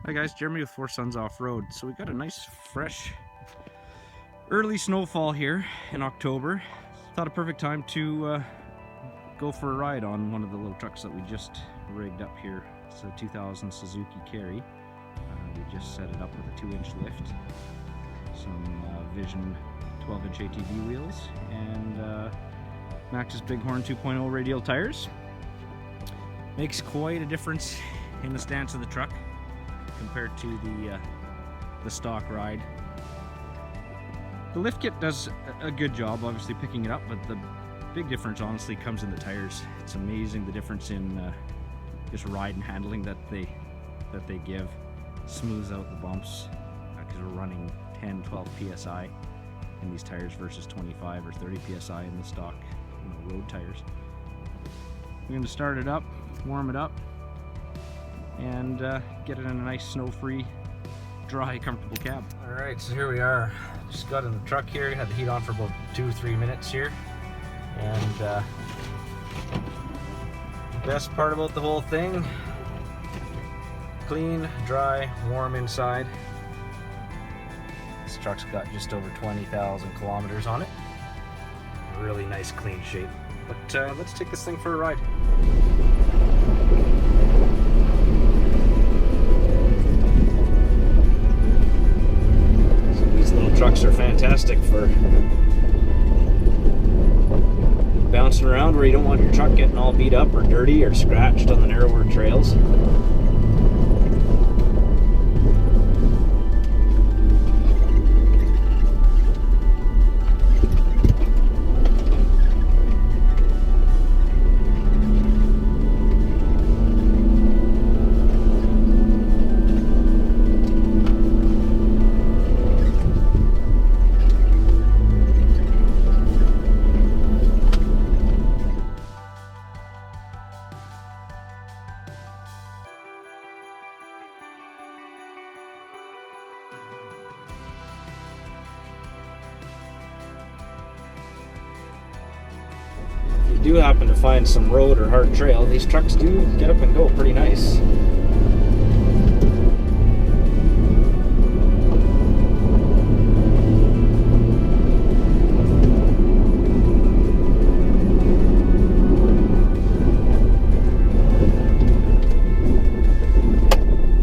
Hi guys, Jeremy with Four Sons Off-Road. So we got a nice fresh early snowfall here in October. Thought a perfect time to go for a ride on one of the little trucks that we just rigged up here. It's a 2000 Suzuki Carry. We just set it up with a 2-inch lift, some Vision 12-inch ATV wheels, and Maxxis Bighorn 2.0 radial tires. Makes quite a difference in the stance of the truck compared to the stock ride. The lift kit does a good job obviously picking it up, but the big difference honestly comes in the tires. It's amazing the difference in just ride and handling that they give. Smooths out the bumps because we're running 10-12 psi in these tires versus 25 or 30 psi in the stock road tires. We're going to start it up, warm it up, and get it in a nice snow-free, dry, comfortable cab. Alright, so here we are. Just got in the truck here, had the heat on for about 2-3 minutes here. And the best part about the whole thing, clean, dry, warm inside. This truck's got just over 20,000 kilometers on it. Really nice, clean shape. But let's take this thing for a ride. Trucks are fantastic for bouncing around where you don't want your truck getting all beat up or dirty or scratched on the narrower trails. If you do happen to find some road or hard trail, these trucks do get up and go pretty nice.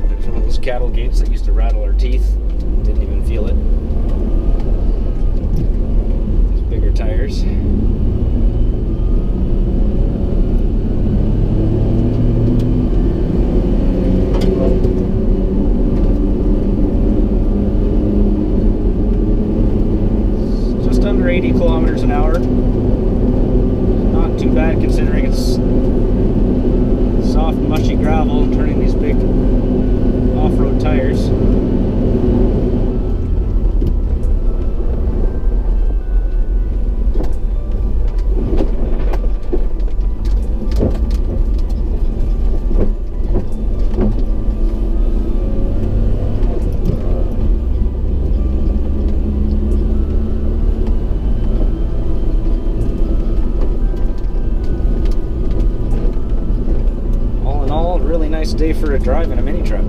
There's one of those cattle gates that used to rattle our teeth. Didn't even feel it. These bigger tires. Under 80 kilometers an hour. Not too bad considering it's soft, mushy gravel and turning these big off-road tires. Really nice day for a drive in a mini truck.